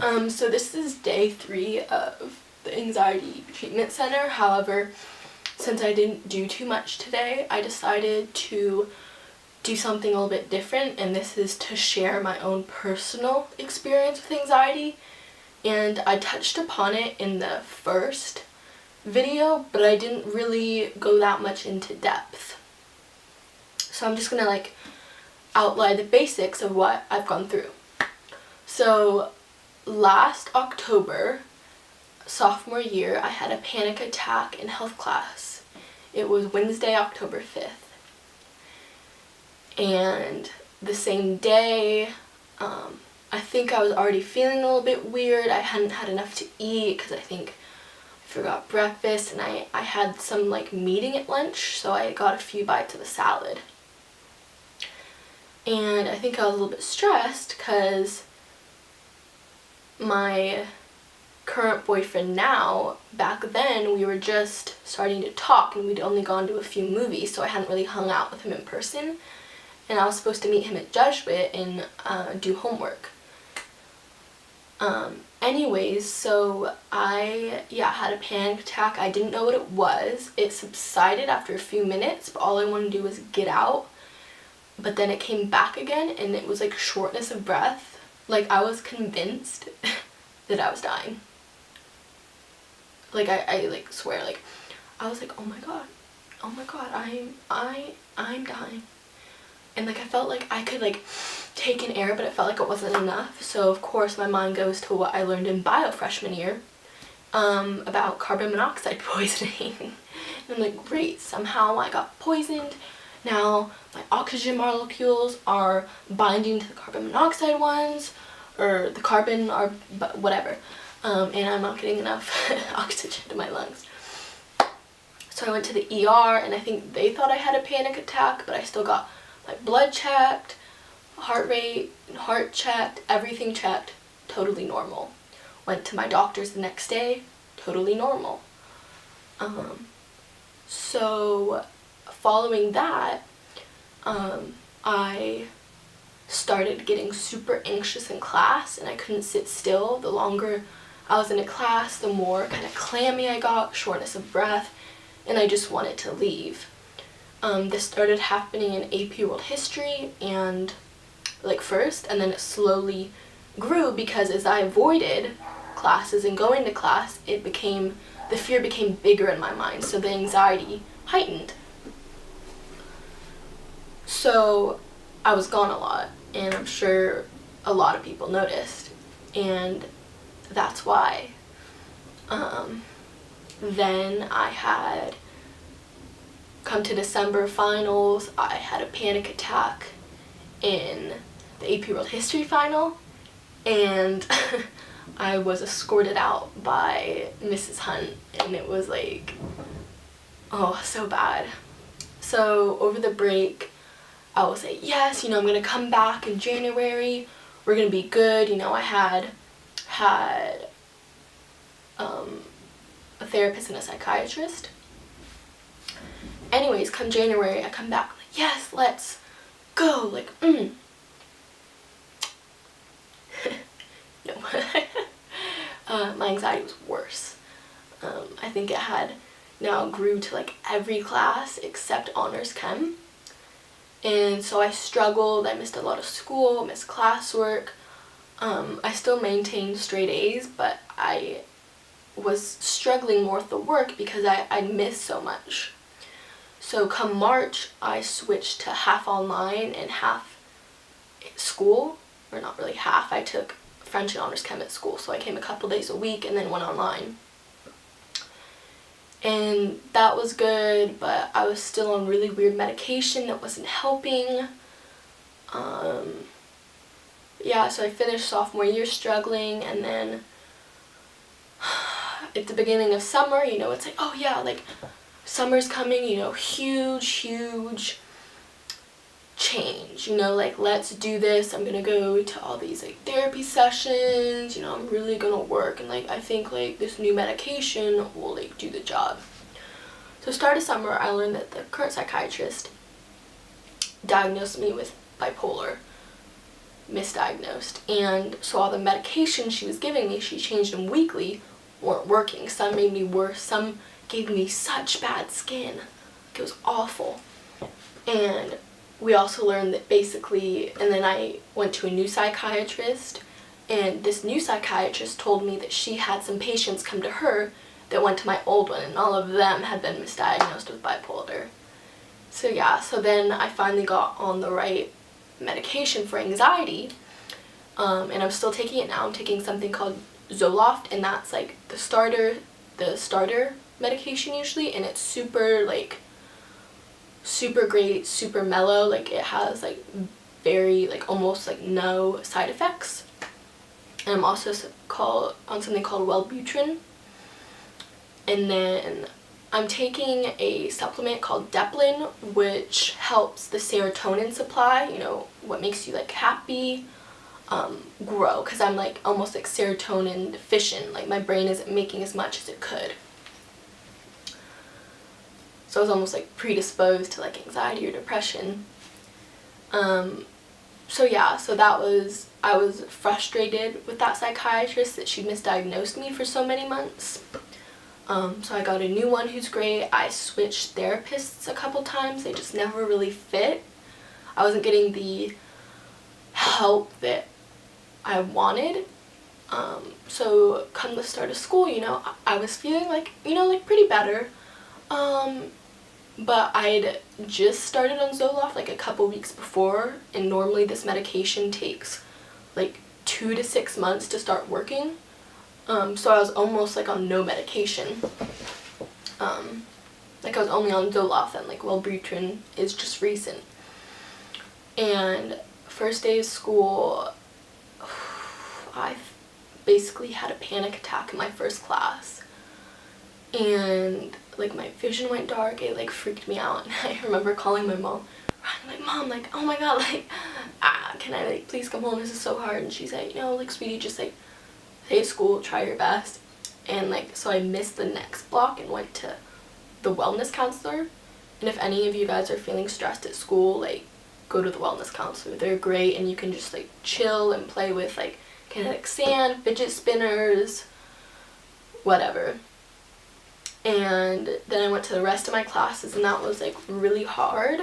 So this is day 3 of the anxiety treatment center. However, since I didn't do too much today, I decided to do something a little bit different, and this is to share my own personal experience with anxiety. And I touched upon it in the first video, but I didn't really go that much into depth. So I'm just gonna outline the basics of what I've gone through. So last October, sophomore year, I had a panic attack in health class. It was Wednesday, October 5th. And the same day, I think I was already feeling a little bit weird. I hadn't had enough to eat because I think I forgot breakfast, and I had some meeting at lunch, so I got a few bites of a salad. And I think I was a little bit stressed because my current boyfriend now, back then we were just starting to talk and we'd only gone to a few movies, so I hadn't really hung out with him in person. And I was supposed to meet him at Jesuit and do homework. Anyways, so I had a panic attack. I didn't know what it was. It subsided after a few minutes, but all I wanted to do was get out. But then it came back again, and it was shortness of breath. I was convinced that I was dying. I swear, I was oh my god, I'm dying. And I felt like I could take in air, but it felt like it wasn't enough. So of course my mind goes to what I learned in bio freshman year about carbon monoxide poisoning. And I'm great, somehow I got poisoned. Now my oxygen molecules are binding to the carbon monoxide ones, or the carbon are whatever, and I'm not getting enough oxygen to my lungs. So I went to the ER, and I think they thought I had a panic attack, but I still got my blood checked, heart rate, heart checked, everything checked, totally normal. Went to my doctor's the next day, totally normal. So following that, I started getting super anxious in class, and I couldn't sit still. The longer I was in a class, the more kind of clammy I got, shortness of breath, and I just wanted to leave. This started happening in AP World History and first, and then it slowly grew because as I avoided classes and going to class, the fear became bigger in my mind, so the anxiety heightened. So I was gone a lot, and I'm sure a lot of people noticed, and that's why. Then I had come to December finals, I had a panic attack in the AP World History final, and I was escorted out by Mrs. Hunt, and it was so bad. So over the break, I was yes, I'm gonna come back in January, we're gonna be good. I had a therapist and a psychiatrist. Anyways, come January, I come back, yes, let's go, No. My anxiety was worse. I think it had now grew to every class except honors chem. And so I struggled, I missed a lot of school, missed classwork. I still maintained straight A's, but I was struggling more with the work because I missed so much. So come March, I switched to half online and half school, or not really half. I took French and honors chem at school, so I came a couple days a week and then went online. And that was good, but I was still on really weird medication that wasn't helping. So I finished sophomore year struggling, and then at the beginning of summer, it's summer's coming, huge change, let's do this. I'm gonna go to all these therapy sessions, I'm really gonna work, and I think this new medication will do the job. So start of summer, I learned that the current psychiatrist diagnosed me with bipolar. misdiagnosed, and so all the medications she was giving me, she changed them weekly, weren't working. Some made me worse, some gave me such bad skin, like it was awful. And we also learned that basically, and then I went to a new psychiatrist, and this new psychiatrist told me that she had some patients come to her that went to my old one, and all of them had been misdiagnosed with bipolar. So yeah, so then I finally got on the right medication for anxiety, and I'm still taking it now. I'm taking something called Zoloft, and that's like the starter medication usually, and it's super great, super mellow. Like it has like very almost no side effects. And I'm also on something called Wellbutrin, and then I'm taking a supplement called Deplin, which helps the serotonin supply, what makes you happy, grow, because I'm almost serotonin deficient. My brain isn't making as much as it could. So I was almost predisposed to anxiety or depression. So yeah, so I was frustrated with that psychiatrist that she misdiagnosed me for so many months. So I got a new one who's great. I switched therapists a couple times. They just never really fit. I wasn't getting the help that I wanted. So come the start of school, I was feeling pretty better. But I'd just started on Zoloft a couple weeks before, and normally this medication takes 2 to 6 months to start working. So I was almost on no medication. I was only on Zoloft, and Wellbutrin is just recent. And first day of school, I basically had a panic attack in my first class, and my vision went dark. It freaked me out, and I remember calling my mom. I'm Mom, oh my god, can I please come home? This is so hard. And she's like, no, sweetie, just stay at school, try your best. And so I missed the next block and went to the wellness counselor. And if any of you guys are feeling stressed at school, go to the wellness counselor. They're great, and you can just chill and play with kinetic sand, fidget spinners, whatever. And then I went to the rest of my classes, and that was really hard.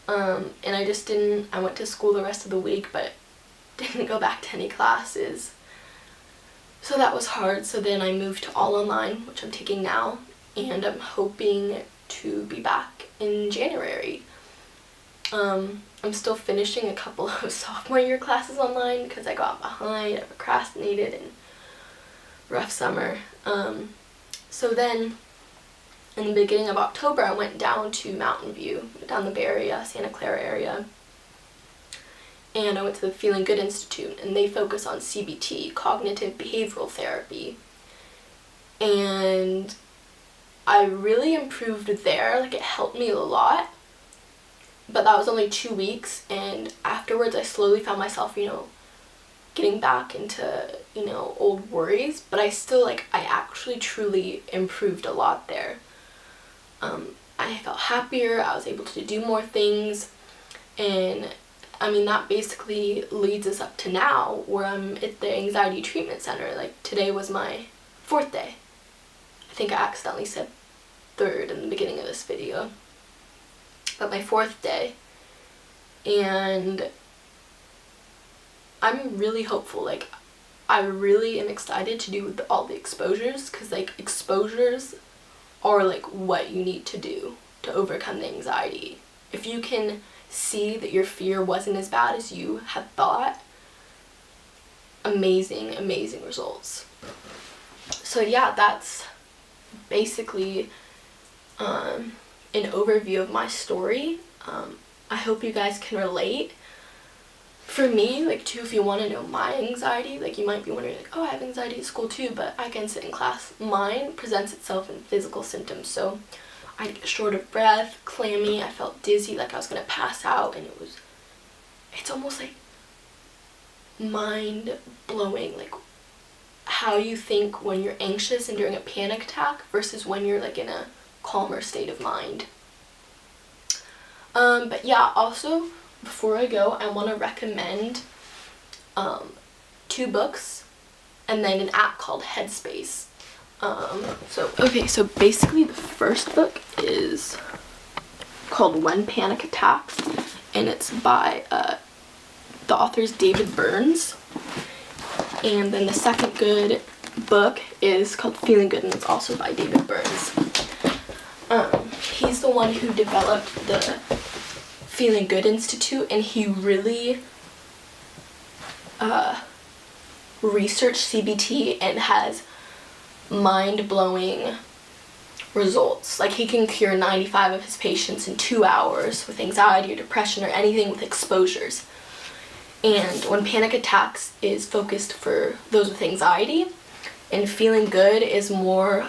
And I went to school the rest of the week, but didn't go back to any classes. So that was hard. So then I moved to all online, which I'm taking now, and I'm hoping to be back in January. I'm still finishing a couple of sophomore year classes online because I got behind, I procrastinated, and rough summer. So then in the beginning of October, I went down to Mountain View, down the Bay Area, Santa Clara area, and I went to the Feeling Good Institute, and they focus on CBT, cognitive behavioral therapy. And I really improved there. It helped me a lot. But that was only 2 weeks, and afterwards I slowly found myself, getting back into, old worries. But I still, I actually truly improved a lot there. I felt happier, I was able to do more things, and that basically leads us up to now, where I'm at the anxiety treatment center. Today was my 4th day. I think I accidentally said 3rd in the beginning of this video. But my 4th day, and I'm really hopeful. I really am excited to do all the exposures, because exposures are what you need to do to overcome the anxiety. If you can see that your fear wasn't as bad as you had thought, amazing results. So yeah, that's basically an overview of my story. I hope you guys can relate. For me, too, if you want to know my anxiety, you might be wondering, oh, I have anxiety at school too, but I can sit in class. Mine presents itself in physical symptoms. So I'd get short of breath, clammy, I felt dizzy, I was going to pass out, and it's almost mind-blowing, how you think when you're anxious and during a panic attack versus when you're in a calmer state of mind. But yeah, also before I go, I want to recommend 2 books and then an app called Headspace. So basically the first book is called When Panic Attacks, and it's by the author's David Burns. And then the second good book is called Feeling Good, and it's also by David Burns. He's the one who developed the Feeling Good Institute, and he really researched CBT and has mind-blowing results. Like, he can cure 95 of his patients in 2 hours with anxiety or depression or anything with exposures. And When Panic Attacks is focused for those with anxiety, and Feeling Good is more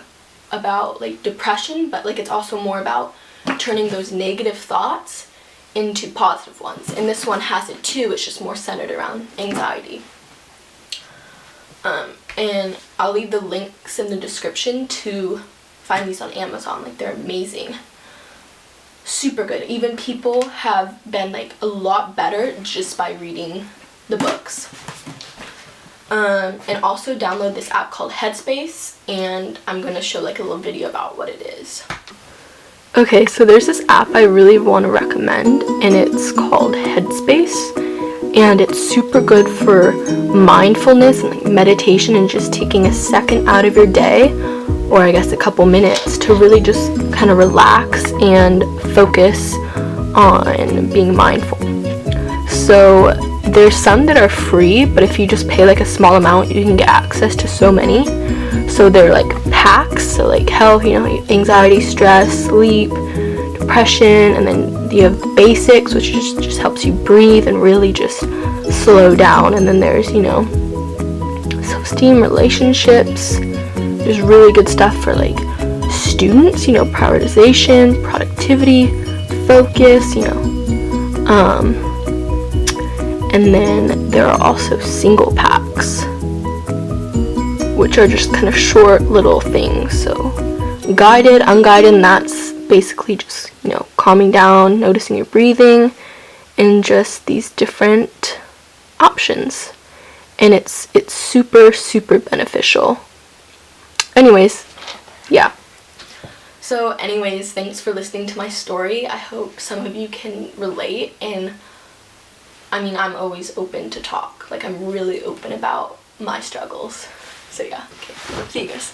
about like depression, but like it's also more about turning those negative thoughts into positive ones. And this one has it too, it's just more centered around anxiety. And I'll leave the links in the description to find these on Amazon. Like, they're amazing. Super good. Even people have been like a lot better just by reading the books. And also download this app called Headspace, and I'm going to show like a little video about what it is. Okay, so there's this app I really want to recommend, and it's called Headspace. And it's super good for mindfulness and like meditation, and just taking a second out of your day, or I guess a couple minutes, to really just kind of relax and focus on being mindful. So there's some that are free, but if you just pay like a small amount, you can get access to so many. So they're like packs, so like health, anxiety, stress, sleep, depression, and then you have the basics, which just helps you breathe and really just slow down. And then there's self-esteem, relationships. There's really good stuff for like students, prioritization, productivity, focus, and then there are also single packs, which are just kind of short little things. So guided, unguided, and that's basically just calming down, noticing your breathing, and just these different options. And it's super beneficial. Anyways, yeah. So anyways, thanks for listening to my story. I hope some of you can relate, and I'm always open to talk. Like, I'm really open about my struggles. So yeah, okay. See you guys.